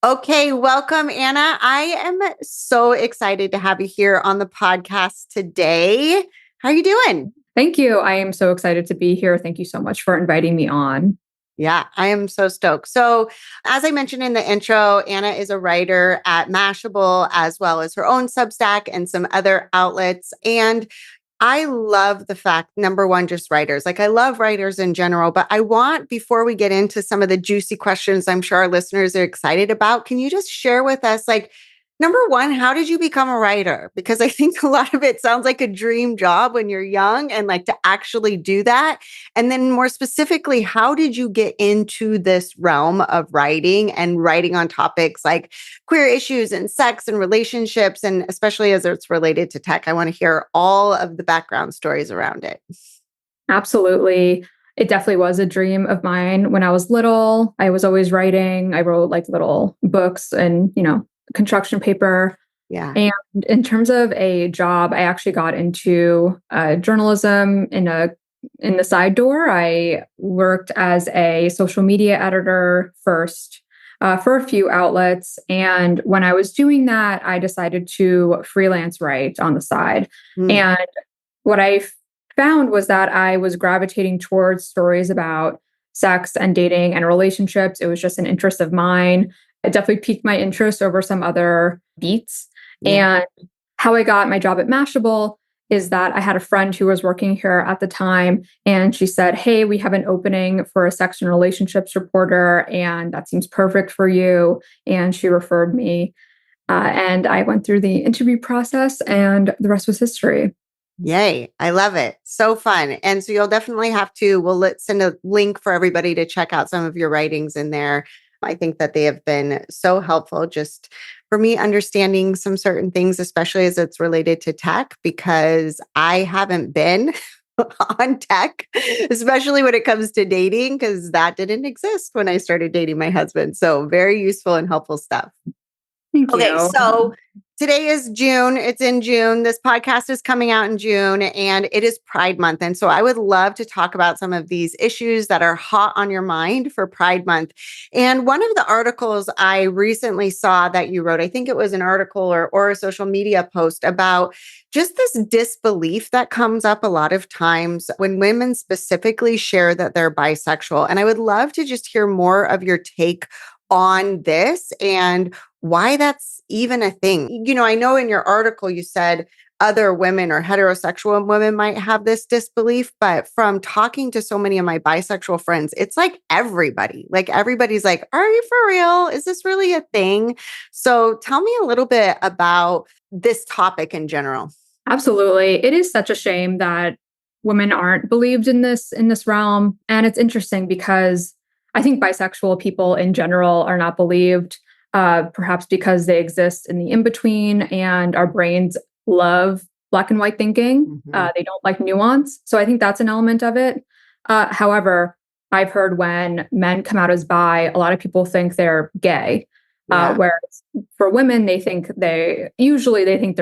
Okay, welcome, Anna. I am so excited to have you here on the podcast today. How are you doing? Thank you. I am so excited to be here. Thank you so much for inviting me on. Yeah, I am so stoked. So, as I mentioned in the intro, Anna is a writer at Mashable, as well as her own Substack and some other outlets. And I love the fact, number one, just writers. Like, I love writers in general, but I want, before we get into some of the juicy questions I'm sure our listeners are excited about, can you just share with us, like, number one, how did you become a writer? Because I think a lot of it sounds like a dream job when you're young and like to actually do that. And then more specifically, how did you get into this realm of writing and writing on topics like queer issues and sex and relationships, and especially as it's related to tech? I want to hear all of the background stories around it. Absolutely. It definitely was a dream of mine when I was little. I was always writing. I wrote like little books and, construction paper. Yeah. And in terms of a job, I actually got into journalism in the side door. I worked as a social media editor first for a few outlets, and when I was doing that, I decided to freelance write on the side. Mm. And what I found was that I was gravitating towards stories about sex and dating and relationships. It was just an interest of mine. It definitely piqued my interest over some other beats. Yeah. And how I got my job at Mashable is that I had a friend who was working here at the time, and she said, "Hey, we have an opening for a sex and relationships reporter, and that seems perfect for you." And she referred me. And I went through the interview process, and the rest was history. Yay. I love it. So fun. And so you'll definitely have to, let's send a link for everybody to check out some of your writings in there. I think that they have been so helpful just for me understanding some certain things, especially as it's related to tech, because I haven't been on tech, especially when it comes to dating, because that didn't exist when I started dating my husband. So very useful and helpful stuff. Thank Okay, you. so today is June. It's in June. This podcast is coming out in June, and it is Pride Month. And so I would love to talk about some of these issues that are hot on your mind for Pride Month. And one of the articles I recently saw that you wrote, I think it was an article or a social media post about just this disbelief that comes up a lot of times when women specifically share that they're bisexual. And I would love to just hear more of your take on this and why that's even a thing. I know in your article you said other women or heterosexual women might have this disbelief, but from talking to so many of my bisexual friends, it's like everybody. Like everybody's like, "Are you for real? Is this really a thing?" So tell me a little bit about this topic in general. Absolutely. It is such a shame that women aren't believed in this realm. And it's interesting because I think bisexual people in general are not believed, perhaps because they exist in the in-between and our brains love black and white thinking. Mhm. They don't like nuance. So I think that's an element of it. However, I've heard when men come out as bi, a lot of people think they're gay. Yeah. Whereas for women, they think they're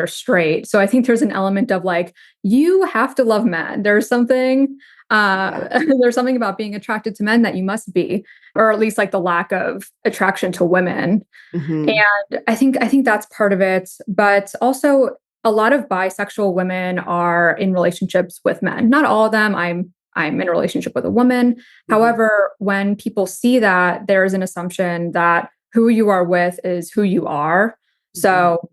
straight. So I think there's an element of like, you have to love men. There's something Yeah. there's something about being attracted to men that you must be, or at least like the lack of attraction to women. Mhm. And I think that's part of it. But also a lot of bisexual women are in relationships with men. Not all of them. I'm in a relationship with a woman. Mhm. However, when people see that, there is an assumption that who you are with is who you are. Mhm. So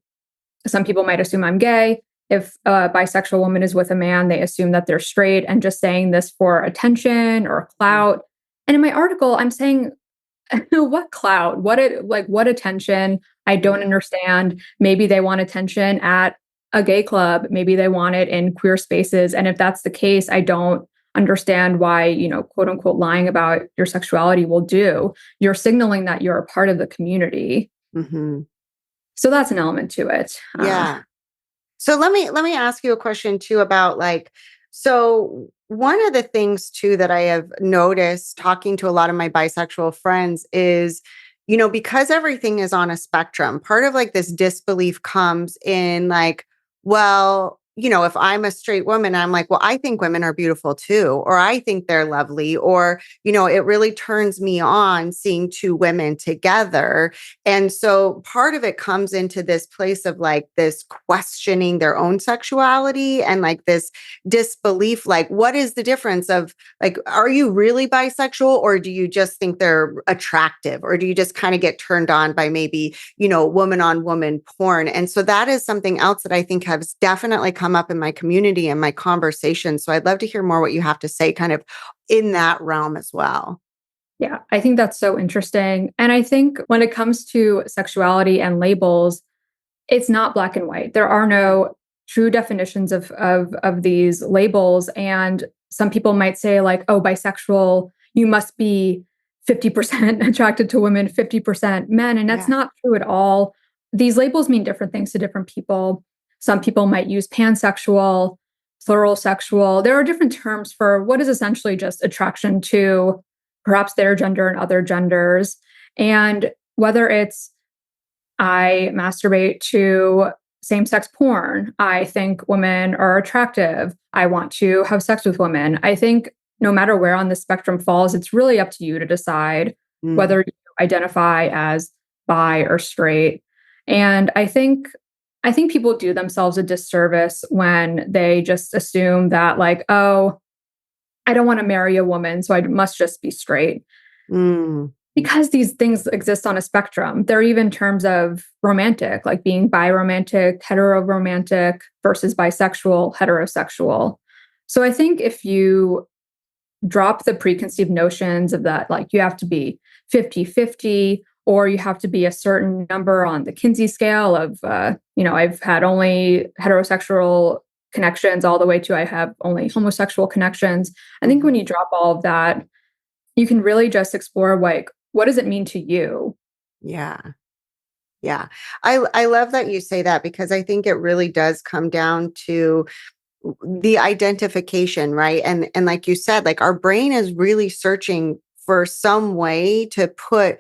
some people might assume I'm gay. If a bisexual woman is with a man, they assume that they're straight and just saying this for attention or Mhm. clout. And in my article, I'm saying, what clout? What attention? I don't understand. Maybe they want attention at a gay club. Maybe they want it in queer spaces. And if that's the case, I don't understand why, quote unquote, lying about your sexuality will do. You're signaling that you're a part of the community. Mhm. So that's an element to it. Yeah. So let me ask you a question too about like, so one of the things too that I have noticed talking to a lot of my bisexual friends is, because everything is on a spectrum, part of like this disbelief comes in like, well, if I'm a straight woman, I'm like, well, I think women are beautiful too, or I think they're lovely, or, it really turns me on seeing two women together. And so part of it comes into this place of like this questioning their own sexuality and like this disbelief, like, what is the difference of like, are you really bisexual, or do you just think they're attractive, or do you just kind of get turned on by maybe, woman on woman porn? And so that is something else that I think has definitely come up in my community and my conversation. So I'd love to hear more what you have to say kind of in that realm as well. Yeah, I think that's so interesting. And I think when it comes to sexuality and labels, it's not black and white. There are no true definitions of these labels. And some people might say, like, oh, bisexual, you must be 50% attracted to women, 50% men. And that's Yeah. not true at all. These labels mean different things to different people. Some people might use pansexual, plural sexual. There are different terms for what is essentially just attraction to perhaps their gender and other genders. And whether it's I masturbate to same sex porn. I think women are attractive. I want to have sex with women. I think no matter where on the spectrum falls, it's really up to you to decide Mm. whether you identify as bi or straight. And I think people do themselves a disservice when they just assume that, like, oh, I don't want to marry a woman, so I must just be straight. Mm. Because these things exist on a spectrum. There are even terms of romantic, like being biromantic, heteroromantic versus bisexual, heterosexual. So I think if you drop the preconceived notions of that, like you have to be 50-50, or you have to be a certain number on the Kinsey scale of, I've had only heterosexual connections all the way to I have only homosexual connections. I think Mhm. when you drop all of that, you can really just explore, like, what does it mean to you? Yeah. Yeah. I love that you say that because I think it really does come down to the identification, right? And like you said, like our brain is really searching for some way to put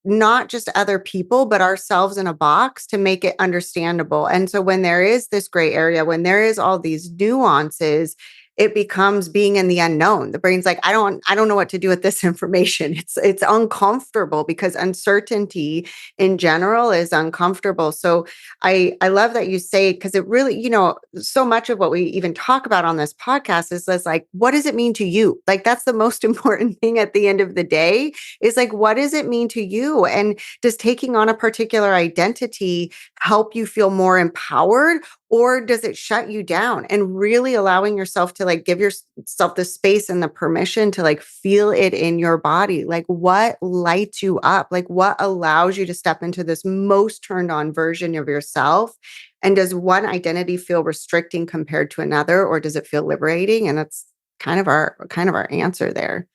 not just other people, but ourselves in a box to make it understandable. And so when there is this gray area, when there is all these nuances, it becomes being in the unknown. The brain's like, I don't know what to do with this information. It's uncomfortable because uncertainty in general is uncomfortable. So I love that you say, because it really, so much of what we even talk about on this podcast is this like, what does it mean to you? Like that's the most important thing at the end of the day is like, what does it mean to you? And does taking on a particular identity help you feel more empowered? Or does it shut you down? And really allowing yourself to like give yourself the space and the permission to like feel it in your body. Like what lights you up? Like what allows you to step into this most turned on version of yourself? And does one identity feel restricting compared to another, or does it feel liberating? And that's kind of our answer there.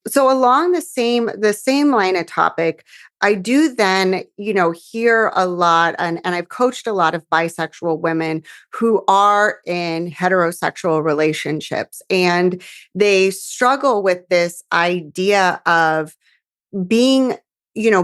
So along the same line of topic, I do then, hear a lot and I've coached a lot of bisexual women who are in heterosexual relationships and they struggle with this idea of being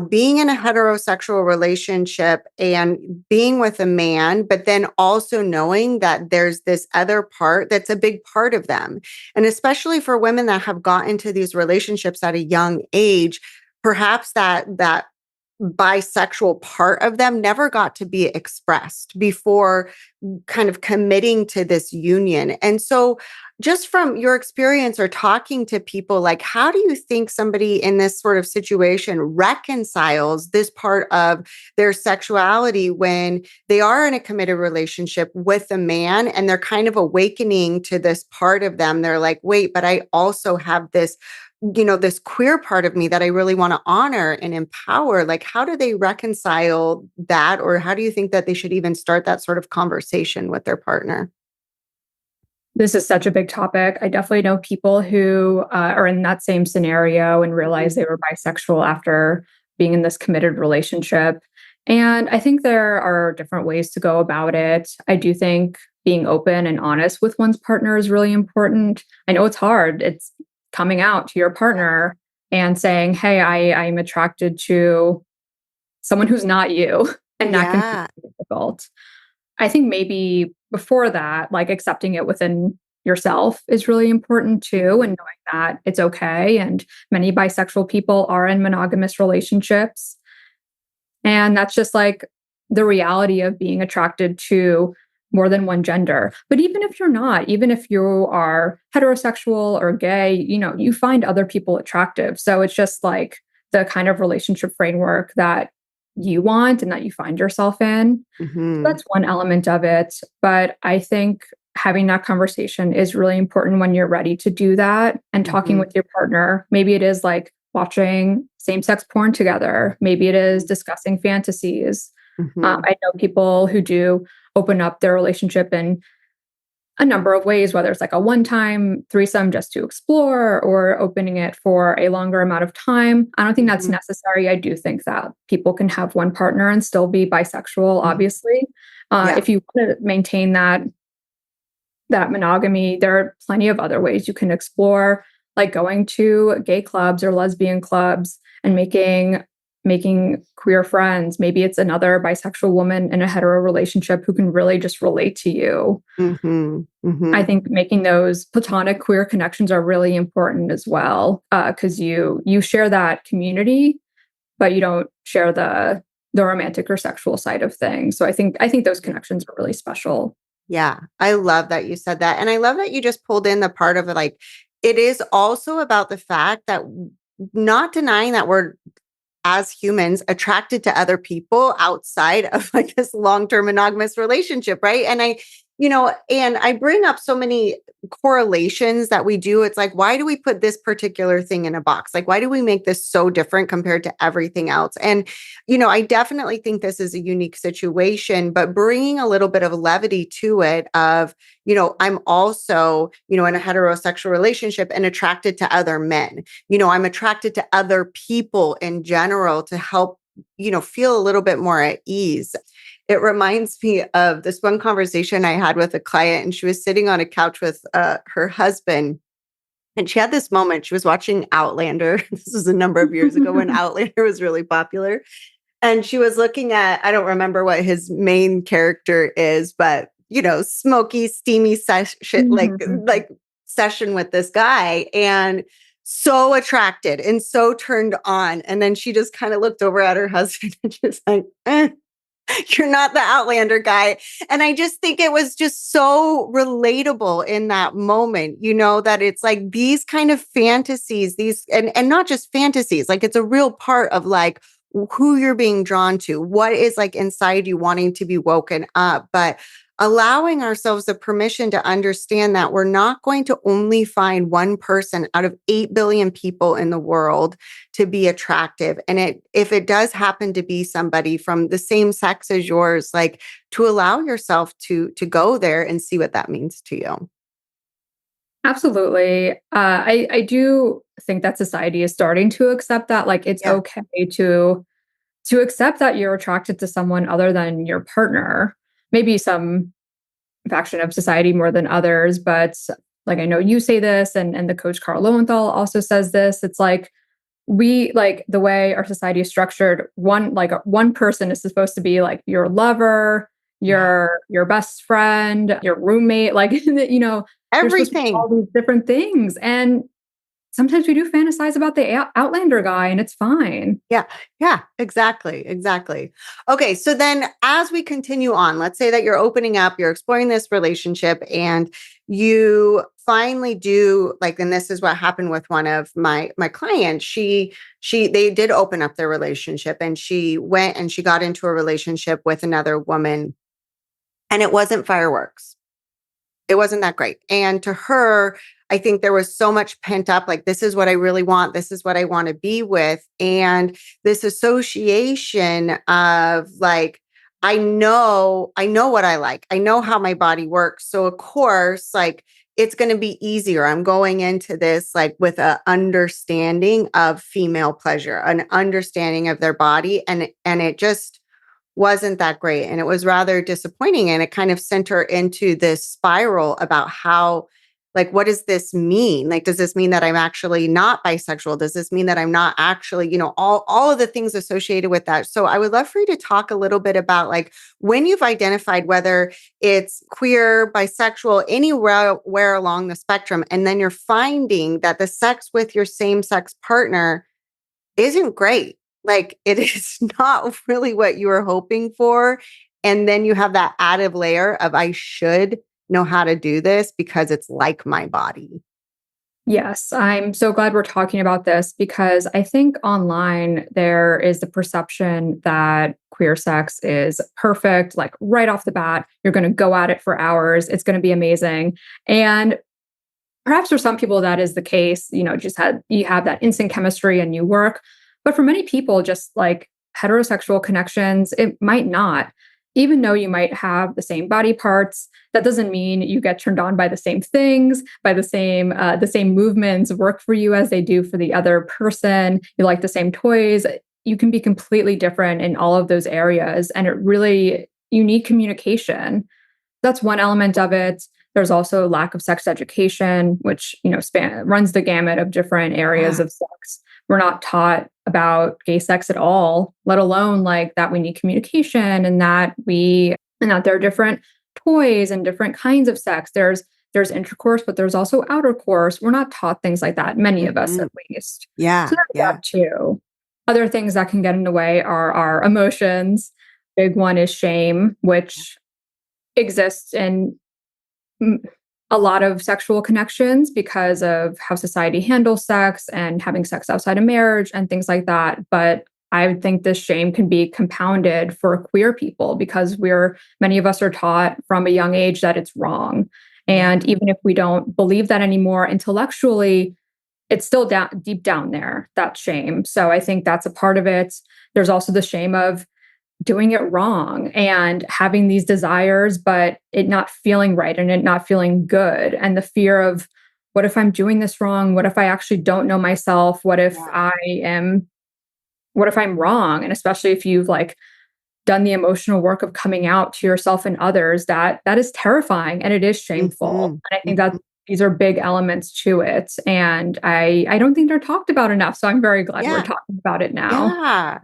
being in a heterosexual relationship and being with a man, but then also knowing that there's this other part that's a big part of them. And especially for women that have got into these relationships at a young age, perhaps that bisexual part of them never got to be expressed before kind of committing to this union. And so, just from your experience or talking to people, like, how do you think somebody in this sort of situation reconciles this part of their sexuality when they are in a committed relationship with a man and they're kind of awakening to this part of them? They're like, wait, but I also have this queer part of me that I really want to honor and empower. Like, how do they reconcile that? Or how do you think that they should even start that sort of conversation with their partner? This is such a big topic. I definitely know people who are in that same scenario and Mhm. realize they were bisexual after being in this committed relationship. And I think there are different ways to go about it. I do think being open and honest with one's partner is really important. I know it's hard. It's coming out to your Yeah. partner and saying, hey, I'm attracted to someone who's not you. And that can be Yeah. difficult. I think maybe before that, like accepting it within yourself is really important too, and knowing that it's okay. And many bisexual people are in monogamous relationships. And that's just like the reality of being attracted to more than one gender. But even if you're not, even if you are heterosexual or gay, you find other people attractive. So it's just like the kind of relationship framework that you want and that you find yourself in. So Hmm. that's one element of it. But I think having that conversation is really important when you're ready to do that and talking Hmm. with your partner. Maybe it is like watching same sex porn together. Maybe it is discussing fantasies. Hmm. I know people who do open up their relationship in a number of ways, whether it's like a one time threesome just to explore or opening it for a longer amount of time. I don't think that's Hmm. necessary. I do think that people can have one partner and still be bisexual, Hmm. obviously. Yeah. If you want to maintain that monogamy, there are plenty of other ways you can explore, like going to gay clubs or lesbian clubs and making queer friends. Maybe it's another bisexual woman in a hetero relationship who can really just relate to you. Hmm. I Hmm. think making those platonic queer connections are really important as well, because you share that community, but you don't share the romantic or sexual side of things. So I think those connections are really special. Yeah, I love that you said that. And I love that you just pulled in the part of it. Like, it is also about the fact that not denying that we're as humans attracted to other people outside of like this long-term monogamous relationship, right? And I bring up so many correlations that we do. It's like, why do we put this particular thing in a box? Like, why do we make this so different compared to everything else? And I definitely think this is a unique situation, but bringing a little bit of levity to it of, I'm also, in a heterosexual relationship and attracted to other men. I'm attracted to other people in general to help, feel a little bit more at ease. It reminds me of this one conversation I had with a client, and she was sitting on a couch with her husband. And she had this moment. She was watching Outlander. This was a number of years ago when Outlander was really popular. And she was looking at, I don't remember what his main character is, but smoky, steamy session, Mhm. like session with this guy, and so attracted and so turned on. And then she just kind of looked over at her husband and just like, you're not the Outlander guy. And I just think it was just so relatable in that moment, that it's like these kind of fantasies, these, and not just fantasies, like it's a real part of like who you're being drawn to, what is like inside you wanting to be woken up, but allowing ourselves the permission to understand that we're not going to only find one person out of 8 billion people in the world to be attractive. And if it does happen to be somebody from the same sex as yours, like to allow yourself to go there and see what that means to you. Absolutely. I do think that society is starting to accept that, like, it's Yeah. okay to accept that you're attracted to someone other than your partner. Maybe some faction of society more than others, but like I know you say this, and the coach Carl Lowenthal also says this. It's like we like the way our society is structured. One person is supposed to be like your lover, Yeah. your best friend, your roommate. Like they're supposed to be Everything. all these different things, and sometimes we do fantasize about the Outlander guy, and it's fine. Yeah. Yeah, exactly. Exactly. Okay. So then as we continue on, let's say that you're opening up, you're exploring this relationship, and you finally do like, and this is what happened with one of my clients. They did open up their relationship, and she went and she got into a relationship with another woman, and it wasn't fireworks. It wasn't that great. And to her, I think there was so much pent up, like, this is what I really want. This is what I want to be with. And this association of like, I know what I like. I know how my body works. So of course, like it's going to be easier. I'm going into this like with a understanding of female pleasure, an understanding of their body. And it just wasn't that great. And it was rather disappointing. And it kind of sent her into this spiral about how Like, what does this mean? Like, does this mean that I'm actually not bisexual? Does this mean that I'm not actually, all of the things associated with that? So I would love for you to talk a little bit about like when you've identified whether it's queer, bisexual, anywhere where along the spectrum, and then you're finding that the sex with your same sex partner isn't great. Like it is not really what you were hoping for. And then you have that added layer of I should know how to do this because it's like my body. Yes, I'm so glad we're talking about this because I think online there is the perception that queer sex is perfect, like right off the bat, you're going to go at it for hours, it's going to be amazing. And perhaps for some people that is the case, just had you have that instant chemistry and you work. But for many people, just like heterosexual connections, it might not. Even though you might have the same body parts, that doesn't mean you get turned on by the same things, by the same movements work for you as they do for the other person. You like the same toys. You can be completely different in all of those areas, and you need communication. That's one element of it. There's also lack of sex education, which runs the gamut of different areas Yeah. of sex. We're not taught about gay sex at all, let alone like that we need communication and that there are different toys and different kinds of sex. There's intercourse, but there's also outer course. We're not taught things like that, many of us Mhm. at least. So Yeah. there's Yeah. that too. Other things that can get in the way are our emotions. Big one is shame, which exists in mm, a lot of sexual connections because of how society handles sex and having sex outside of marriage and things like that. But I think this shame can be compounded for queer people because many of us are taught from a young age that it's wrong. Yeah. And even if we don't believe that anymore intellectually, it's still deep down there, that shame. So I think that's a part of it. There's also the shame of doing it wrong and having these desires, but it not feeling right and it not feeling good. And the fear of what if I'm doing this wrong? What if I actually don't know myself? Yeah. What if I'm wrong? And especially if you've like done the emotional work of coming out to yourself and others, that is terrifying and it is shameful. Mhm. And I think that Mhm. these are big elements to it. And I don't think they're talked about enough. So I'm very glad we're Yeah. talking about it now. Yeah.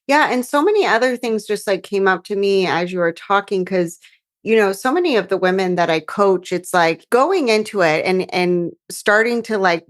Yeah, and so many other things just like came up to me as you were talking cuz so many of the women that I coach, it's like going into it and starting to like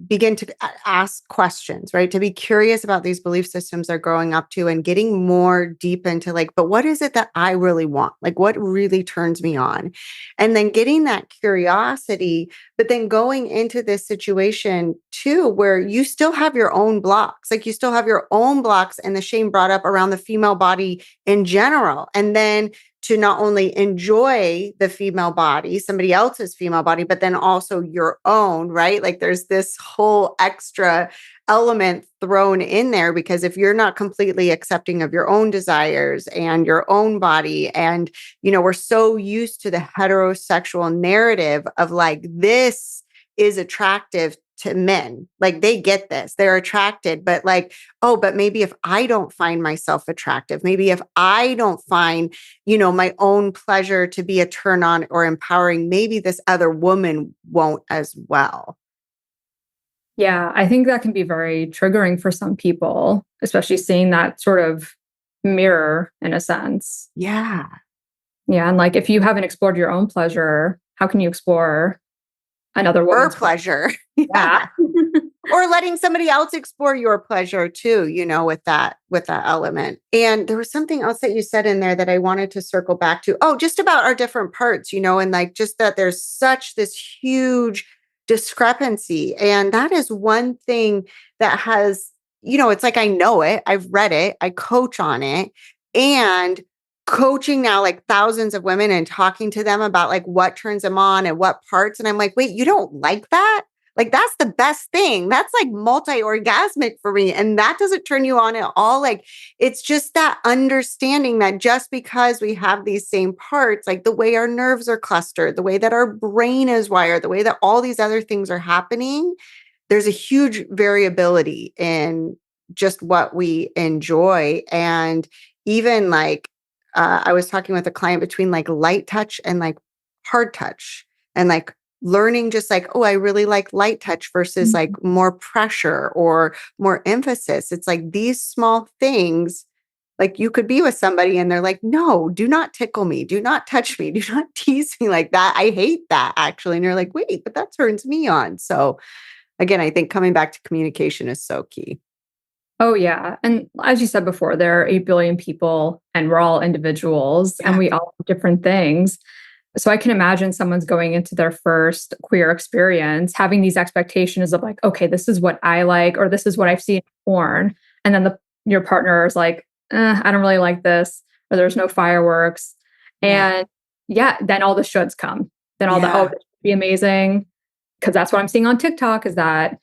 begin to ask questions, right? To be curious about these belief systems they're growing up to and getting more deep into like, but what is it that I really want? Like what really turns me on? And then getting that curiosity, but then going into this situation too, where you still have your own blocks, like you still have your own blocks and the shame brought up around the female body in general. And then to not only enjoy the female body, somebody else's female body, but then also your own, right? Like there's this whole extra element thrown in there because if you're not completely accepting of your own desires and your own body, and, we're so used to the heterosexual narrative of like, this is attractive to men. Like they get this, they're attracted, but like, oh, but maybe if I don't find myself attractive, maybe if I don't find my own pleasure to be a turn on or empowering, maybe this other woman won't as well. Yeah, I think that can be very triggering for some people, especially seeing that sort of mirror in a sense. Yeah. Yeah, and like if you haven't explored your own pleasure, how can you explore another Her woman's pleasure? pleasure. Yeah. Yeah. Or letting somebody else explore your pleasure too, with that element. And there was something else that you said in there that I wanted to circle back to. Oh, just about our different parts, and like just that there's such this huge discrepancy. And that is one thing that has, it's like I know it, I've read it, I coach on it. And coaching now like thousands of women and talking to them about like what turns them on and what parts. And I'm like, wait, you don't like that? Like that's the best thing. That's like multi-orgasmic for me. And that doesn't turn you on at all. Like it's just that understanding that just because we have these same parts, like the way our nerves are clustered, the way that our brain is wired, the way that all these other things are happening, there's a huge variability in just what we enjoy. And even like I was talking with a client between like light touch and like hard touch. And like learning just like, oh, I really like light touch versus like Mhm. more pressure or more emphasis. It's like these small things, like you could be with somebody and they're like, no, do not tickle me. Do not touch me. Do not tease me like that. I hate that actually. And you're like, wait, but that turns me on. So again, I think coming back to communication is so key. Oh, yeah. And as you said before, there are 8 billion people and we're all individuals and Yeah. we all have different things. So I can imagine someone's going into their first queer experience having these expectations of like, okay, this is what I like, or this is what I've seen in porn. And then your partner is like, I don't really like this, or there's no fireworks. Yeah. And yeah, then all the shoulds come. Then all the, oh, Yeah. this should be amazing. Cause that's what I'm seeing on TikTok is that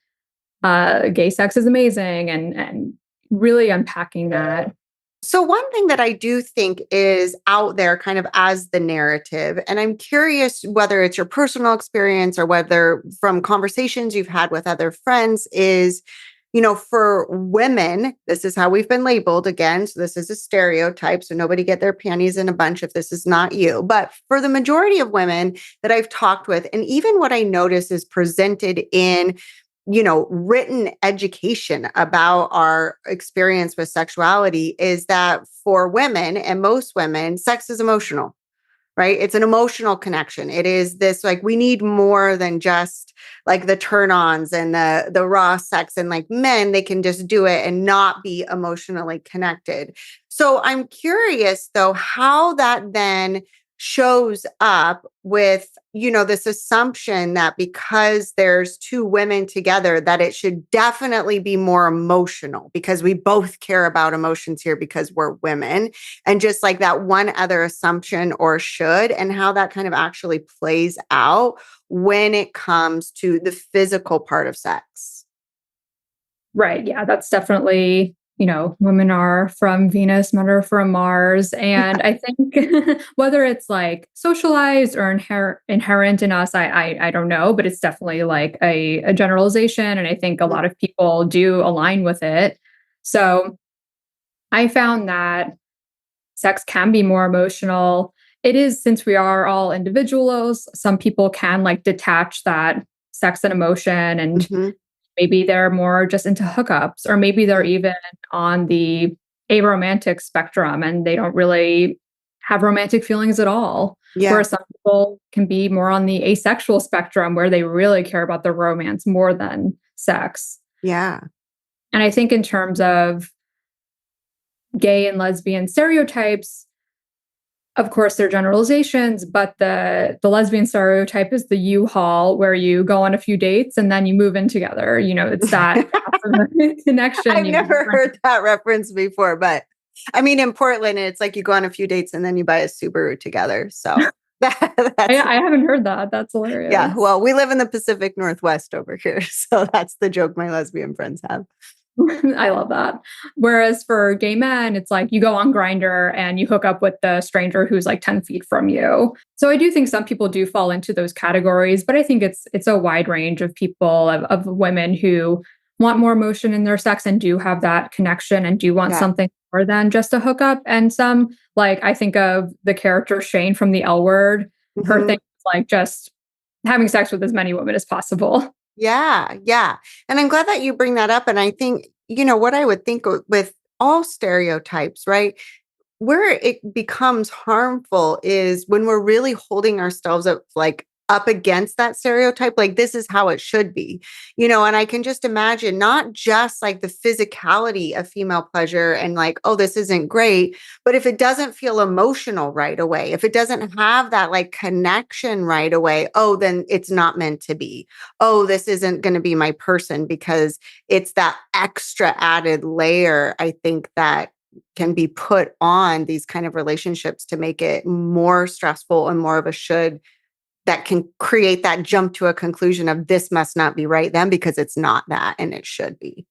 gay sex is amazing and really unpacking that. So, one thing that I do think is out there kind of as the narrative, and I'm curious whether it's your personal experience or whether from conversations you've had with other friends, is, for women, this is how we've been labeled again. So, this is a stereotype. So, nobody get their panties in a bunch if this is not you. But for the majority of women that I've talked with, and even what I notice is presented in written education about our experience with sexuality is that for women and most women, sex is emotional, right? It's an emotional connection. It is this like we need more than just like the turn-ons and the raw sex and like men, they can just do it and not be emotionally connected. So I'm curious though how that then shows up with this assumption that because there's two women together that it should definitely be more emotional because we both care about emotions here because we're women, and just like that one other assumption or should, and how that kind of actually plays out when it comes to the physical part of sex. Right. Yeah, that's definitely, women are from Venus, men are from Mars. And I think whether it's like socialized or inherent in us, I don't know, but it's definitely like a generalization. And I think a lot of people do align with it. So I found that sex can be more emotional. It is, since we are all individuals, some people can like detach that sex and emotion, and Mhm. maybe they're more just into hookups, or maybe they're even on the aromantic spectrum and they don't really have romantic feelings at all. Yeah. Whereas some people can be more on the asexual spectrum where they really care about the romance more than sex. Yeah. And I think in terms of gay and lesbian stereotypes, of course, they're generalizations, but the lesbian stereotype is the U-Haul where you go on a few dates and then you move in together. It's that connection. I've never heard that reference before, but I mean, in Portland, it's like you go on a few dates and then you buy a Subaru together. So I, that's, I haven't heard that. That's yeah. hilarious. Well, we live in the Pacific Northwest over here. So that's the joke my lesbian friends have. I love that. Whereas for gay men, it's like you go on Grinder and you hook up with the stranger who's like 10 feet from you. So I do think some people do fall into those categories, but I think it's a wide range of people, of women who want more emotion in their sex and do have that connection and do want Yeah. something more than just a hookup. And some, like I think of the character Shane from the L Word, her Mhm. thing is like just having sex with as many women as possible. Yeah, yeah. And I'm glad that you bring that up. And I think, what I would think with all stereotypes, right? Where it becomes harmful is when we're really holding ourselves up like up against that stereotype, like this is how it should be, and I can just imagine not just like the physicality of female pleasure and like, oh, this isn't great, but if it doesn't feel emotional right away, if it doesn't have that like connection right away, oh, then it's not meant to be. Oh, this isn't going to be my person, because it's that extra added layer, I think, that can be put on these kind of relationships to make it more stressful and more of a should, that can create that jump to a conclusion of this must not be right then because it's not that and it should be.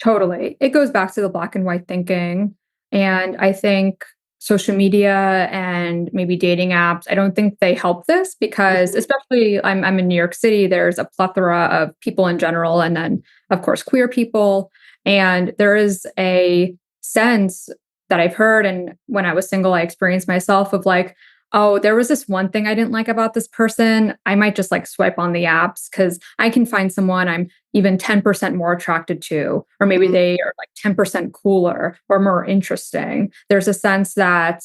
Totally. It goes back to the black and white thinking. And I think social media and maybe dating apps, I don't think they help this because, Mhm. especially I'm in New York City, there's a plethora of people in general, and then, of course, queer people. And there is a sense that I've heard, and when I was single, I experienced myself of like, oh, there was this one thing I didn't like about this person. I might just like swipe on the apps because I can find someone I'm even 10% more attracted to, or maybe Mhm. they are like 10% cooler or more interesting. There's a sense that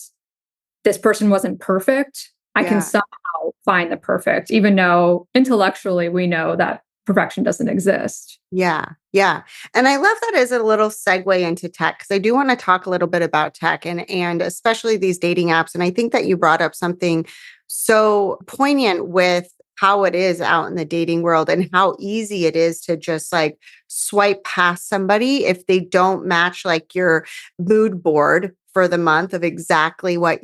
this person wasn't perfect. I can Yeah. somehow find the perfect, even though intellectually we know that perfection doesn't exist. Yeah, yeah. And I love that as a little segue into tech because I do want to talk a little bit about tech and especially these dating apps. And I think that you brought up something so poignant with how it is out in the dating world and how easy it is to just like swipe past somebody if they don't match like your mood board for the month of exactly what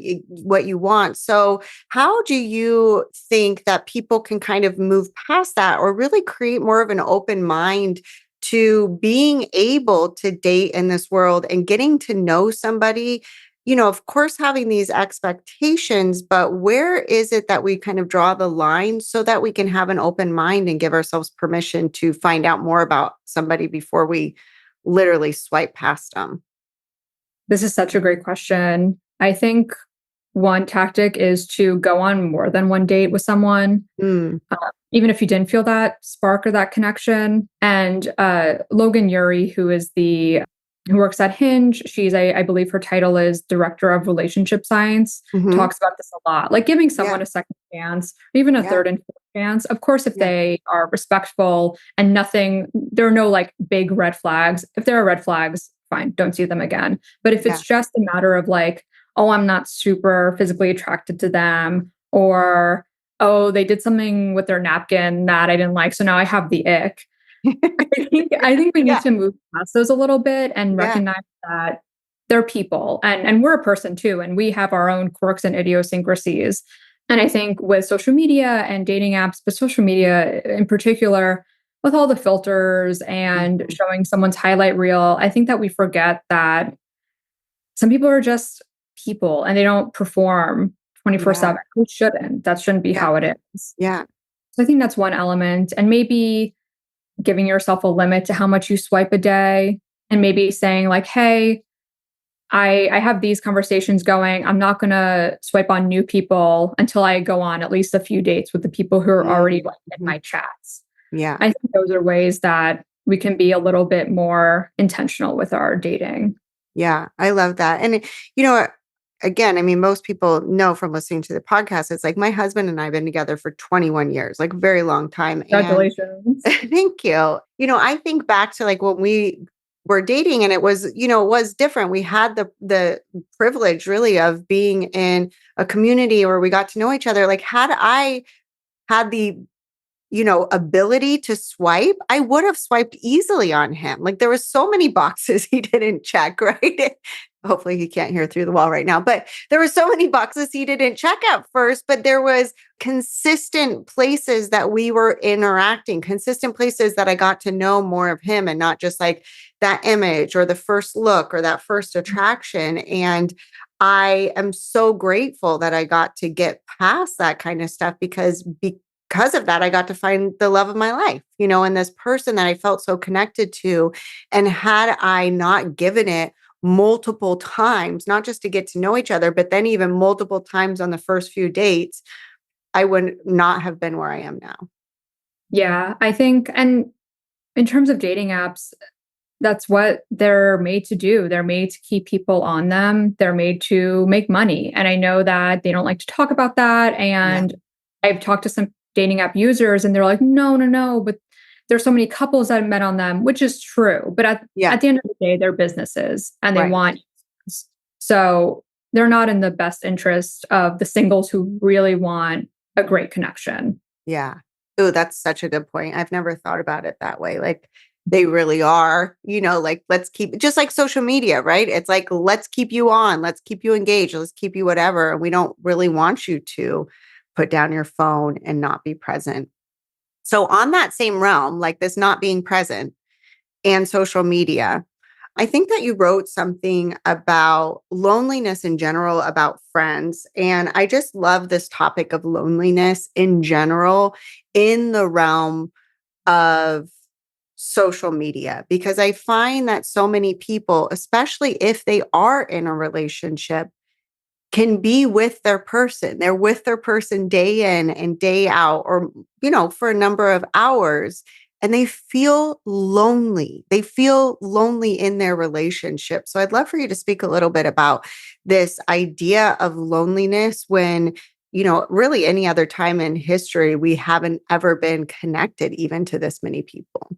you want. So how do you think that people can kind of move past that or really create more of an open mind to being able to date in this world and getting to know somebody? You know, of course, having these expectations, but where is it that we kind of draw the line so that we can have an open mind and give ourselves permission to find out more about somebody before we literally swipe past them? This is such a great question. I think one tactic is to go on more than one date with someone, Mm, uh, even if you didn't feel that spark or that connection. And Logan Yuri, who works at Hinge, I believe her title is Director of Relationship Science, hmm. talks about this a lot, like giving Yeah, someone a second chance, or even a yeah, third and fourth chance. Of course, if yeah, they are respectful and there are no like big red flags. If there are red flags, fine, don't see them again. But if it's yeah. just a matter of like, oh, I'm not super physically attracted to them, or oh, they did something with their napkin that I didn't like, so now I have the ick. I think we need Yeah, to move past those a little bit and yeah. recognize that they're people and we're a person too, and we have our own quirks and idiosyncrasies. And I think with social media and dating apps, but social media in particular, with all the filters and Mhm. showing someone's highlight reel, I think that we forget that some people are just people and they don't perform Yeah, 24/7. Who shouldn't? That shouldn't be yeah, how it is. yeah. So I think that's one element. And maybe giving yourself a limit to how much you swipe a day and maybe saying like, hey, I have these conversations going. I'm not gonna swipe on new people until I go on at least a few dates with the people who are already Mm, like in mhm. my chats. Yeah, I think those are ways that we can be a little bit more intentional with our dating. yeah, I love that, and you know what? Again, I mean, most people know from listening to the podcast, it's like my husband and I have been together for 21 years, like a very long time, and Congratulations. thank you. You know, I think back to like when we were dating and it was, you know, it was different. We had the privilege really of being in a community where we got to know each other. Like had I had the ability to swipe, I would have swiped easily on him. Like there was so many boxes he didn't check, right? Hopefully he can't hear through the wall right now, but there were so many boxes he didn't check at first, but there was consistent places that we were interacting, consistent places that I got to know more of him and not just like that image or the first look or that first attraction. And I am so grateful that I got to get past that kind of stuff because of that, I got to find the love of my life, and this person that I felt so connected to. And had I not given it multiple times, not just to get to know each other, but then even multiple times on the first few dates, I would not have been where I am now. Yeah, I think, and in terms of dating apps, that's what they're made to do. They're made to keep people on them. They're made to make money. And I know that they don't like to talk about that. Yeah. And I've talked to some dating app users and they're like, no, no, no. But there's so many couples that have met on them, which is true. But Yeah. at the end of the day, they're businesses and they Right. want users. So they're not in the best interest of the singles who really want a great connection. Yeah. Oh, that's such a good point. I've never thought about it that way. Like they really are, like let's keep just like social media, right? It's like let's keep you on, let's keep you engaged, let's keep you whatever. And we don't really want you to put down your phone and not be present. So on that same realm, like this not being present and social media, I think that you wrote something about loneliness in general, about friends. And I just love this topic of loneliness in general in the realm of social media, because I find that so many people, especially if they are in a relationship, can be with their person. They're with their person day in and day out, or, for a number of hours, and they feel lonely. They feel lonely in their relationship. So I'd love for you to speak a little bit about this idea of loneliness when, really any other time in history, we haven't ever been connected even to this many people.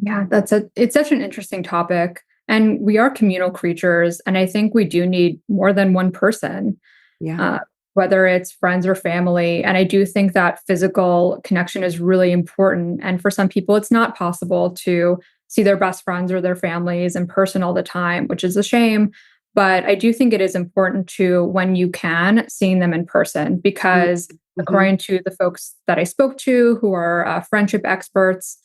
Yeah, it's such an interesting topic. And we are communal creatures. And I think we do need more than one person, Yeah. uh, whether it's friends or family. And I do think that physical connection is really important. And for some people, it's not possible to see their best friends or their families in person all the time, which is a shame. But I do think it is important to, when you can, seeing them in person, because Mm-hmm. according to the folks that I spoke to who are friendship experts,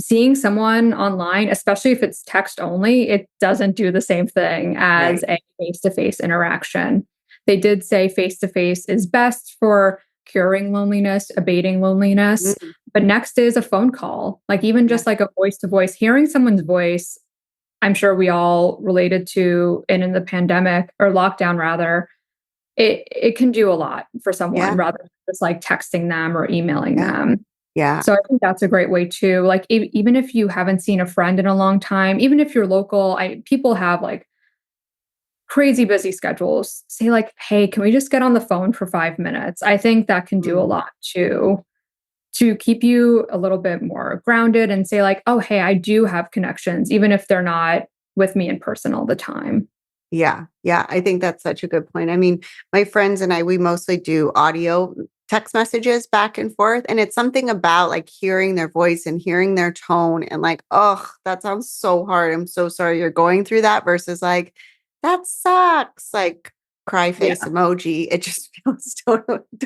seeing someone online, especially if it's text only, it doesn't do the same thing as Right. a face-to-face interaction. They did say face-to-face is best for curing loneliness, abating loneliness, Mm, but next is a phone call. Like even yeah. just like a voice to voice, hearing someone's voice, I'm sure we all related to in the pandemic or lockdown rather, it can do a lot for someone Yeah. rather than just like texting them or emailing Yeah. them. Yeah. So I think that's a great way too. Like even if you haven't seen a friend in a long time, even if you're local, I people have like crazy busy schedules. Say like, "Hey, can we just get on the phone for 5 minutes?" I think that can do a Mm. lot to keep you a little bit more grounded and say like, "Oh, hey, I do have connections even if they're not with me in person all the time." Yeah. Yeah. I think that's such a good point. I mean, my friends and I, we mostly do audio text messages back and forth. And it's something about like hearing their voice and hearing their tone and like, oh, that sounds so hard. I'm so sorry you're going through that versus like, that sucks. Like, cry face Yeah. emoji. It just feels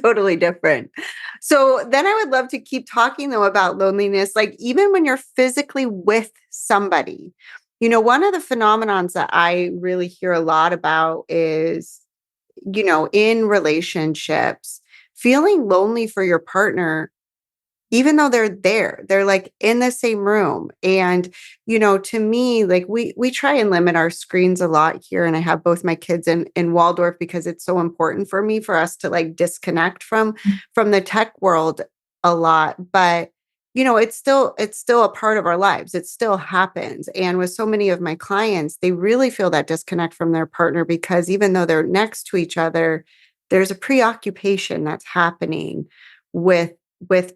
totally different. So then I would love to keep talking though about loneliness, like even when you're physically with somebody. One of the phenomenons that I really hear a lot about is, in relationships, feeling lonely for your partner, even though they're like in the same room. And, to me, like we try and limit our screens a lot here. And I have both my kids in Waldorf because it's so important for me for us to like disconnect from the tech world a lot. But it's still a part of our lives. It still happens. And with so many of my clients, they really feel that disconnect from their partner because even though they're next to each other, there's a preoccupation that's happening with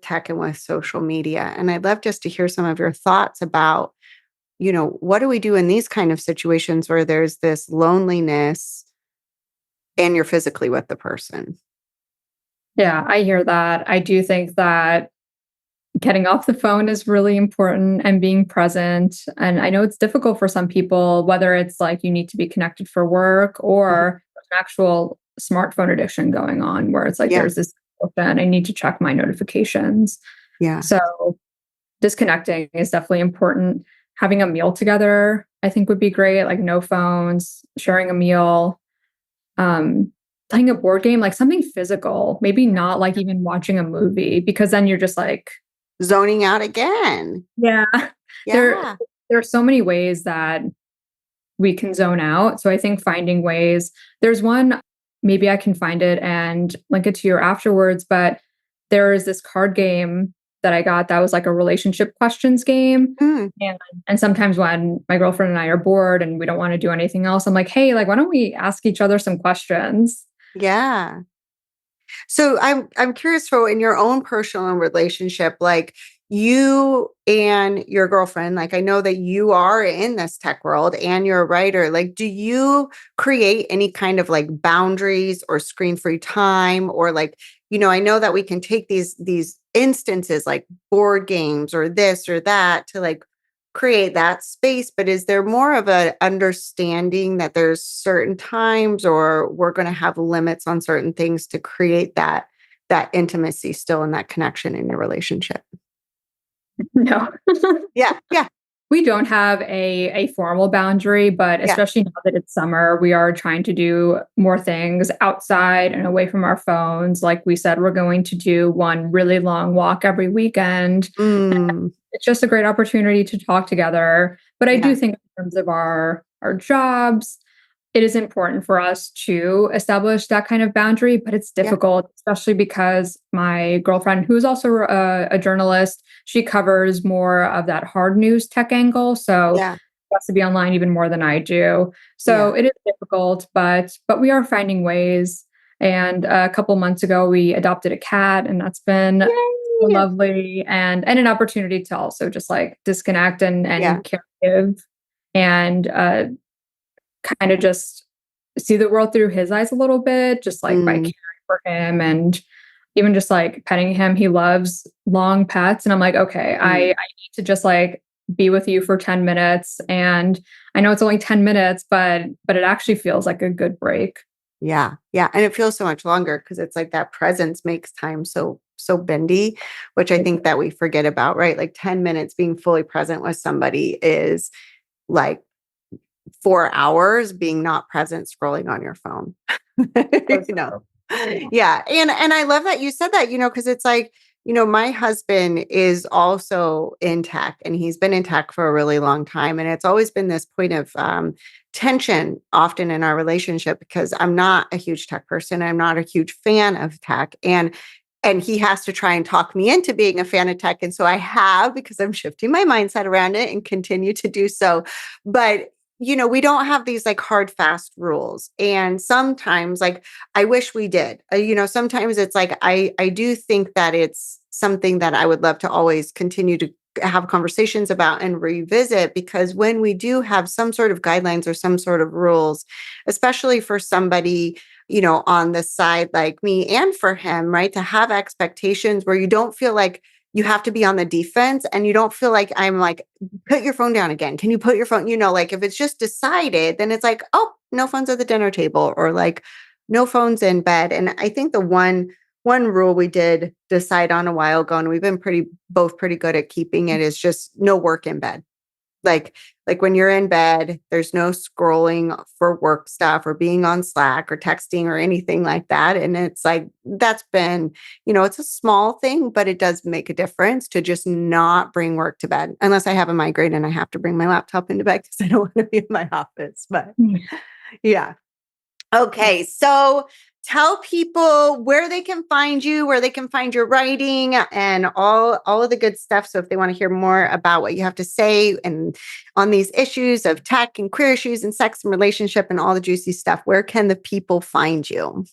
tech and with social media. And I'd love just to hear some of your thoughts about, what do we do in these kind of situations where there's this loneliness and you're physically with the person? Yeah, I hear that. I do think that getting off the phone is really important and being present. And I know it's difficult for some people, whether it's like you need to be connected for work Mhm. or an actual smartphone addiction going on where it's like Yeah. there's this and I need to check my notifications. Yeah. So disconnecting is definitely important. Having a meal together, I think would be great. Like no phones, sharing a meal, um, playing a board game, like something physical, maybe not like even watching a movie, because then you're just like, Zoning out again. yeah, there Yeah. there are so many ways that we can zone out. So I think finding ways. There's one, maybe I can find it and link it to you afterwards, but there is this card game that I got that was like a relationship questions game. Mm, And sometimes when my girlfriend and I are bored and we don't want to do anything else, I'm like, hey, like why don't we ask each other some questions? yeah. So I'm curious for in your own personal relationship, like you and your girlfriend, like I know that you are in this tech world and you're a writer. Like, do you create any kind of like boundaries or screen free time or like, I know that we can take these instances like board games or this or that to like create that space, but is there more of a understanding that there's certain times or we're going to have limits on certain things to create that intimacy still and that connection in your relationship? No. Yeah, yeah, We don't have a formal boundary, but yeah. especially now that it's summer, we are trying to do more things outside and away from our phones. Like we said, we're going to do one really long walk every weekend. Mm, It's just a great opportunity to talk together. But I yeah, do think in terms of our jobs, it is important for us to establish that kind of boundary, but it's Yeah. difficult, especially because my girlfriend, who is also a journalist, she covers more of that hard news tech angle. So Yeah. she has to be online even more than I do. Yeah. So it is difficult, but we are finding ways. And a couple months ago, we adopted a cat, and that's been so Yay. lovely, and an opportunity to also just like disconnect Yeah. and give and kind of just see the world through his eyes a little bit, just like by Mm, caring for him and even just like petting him. He loves long pets. And I'm like, okay, I mm. need to just like be with you for 10 minutes. And I know it's only 10 minutes, but it actually feels like a good break. Yeah. Yeah. And it feels so much longer because it's like that presence makes time so bendy, which I think that we forget about, right? Like 10 minutes being fully present with somebody is like 4 hours being not present scrolling on your phone. So you know. true. Yeah. And I love that you said that, because it's like, my husband is also in tech and he's been in tech for a really long time. And it's always been this point of tension often in our relationship because I'm not a huge tech person. I'm not a huge fan of tech. And he has to try and talk me into being a fan of tech. And so I have because I'm shifting my mindset around it and continue to do so. But we don't have these like hard, fast rules. And sometimes, like, I wish we did. Sometimes it's like I do think that it's something that I would love to always continue to have conversations about and revisit because when we do have some sort of guidelines or some sort of rules, especially for somebody, on the side like me and for him, right, to have expectations where you don't feel like you have to be on the defense and you don't feel like I'm like, put your phone down again. Can you put your phone, like if it's just decided, then it's like, oh, no phones at the dinner table or like no phones in bed. And I think the one rule we did decide on a while ago, and we've been both pretty good at keeping it is just no work in bed. Like when you're in bed, there's no scrolling for work stuff or being on Slack or texting or anything like that. And it's like, that's been, it's a small thing, but it does make a difference to just not bring work to bed unless I have a migraine and I have to bring my laptop into bed because I don't want to be in my office. But Mm. yeah. Okay, so tell people where they can find you, where they can find your writing and all of the good stuff. So if they want to hear more about what you have to say and on these issues of tech and queer issues and sex and relationship and all the juicy stuff, where can the people find you?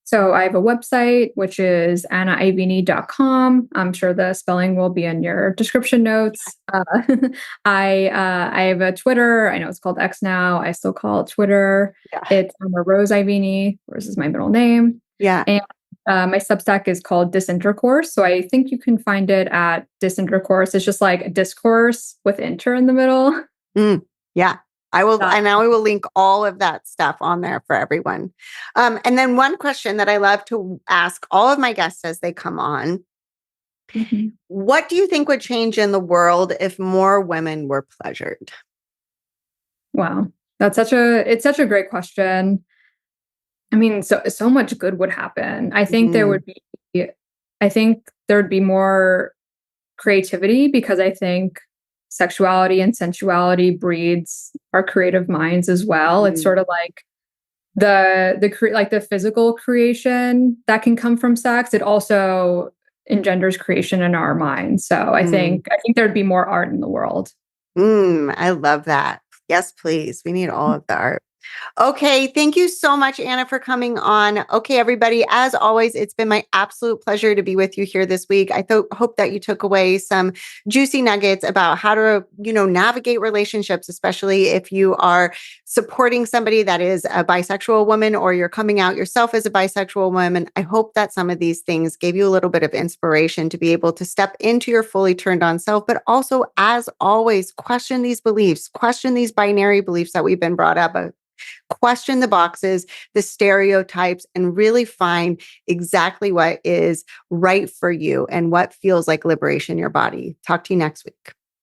So I have a website, which is annaivini.com. I'm sure the spelling will be in your description notes. I have a Twitter. I know it's called X now. I still call it Twitter. Yeah. It's Anna Rose Ivini. Rose is my middle name. Yeah. And my Substack is called Disintercourse. So I think you can find it at Disintercourse. It's just like discourse with inter in the middle. Yeah. I will, and I will link all of that stuff on there for everyone. And then one question that I love to ask all of my guests as they come on, Mhm. what do you think would change in the world if more women were pleasured? Wow. It's such a great question. I mean, so much good would happen. Mhm. I think there would be more creativity because I think sexuality and sensuality breeds our creative minds as well. It's Mm. sort of like like the physical creation that can come from sex. It also engenders creation in our minds. So Mm. I think there'd be more art in the world. I love that. Yes, please. We need all of the art. Okay. Thank you so much, Anna, for coming on. Okay, everybody. As always, it's been my absolute pleasure to be with you here this week. I hope that you took away some juicy nuggets about how to, navigate relationships, especially if you are supporting somebody that is a bisexual woman or you're coming out yourself as a bisexual woman. I hope that some of these things gave you a little bit of inspiration to be able to step into your fully turned on self, but also, as always, question these beliefs, question these binary beliefs that we've been brought up question the boxes, the stereotypes, and really find exactly what is right for you and what feels like liberation in your body. Talk to you next week.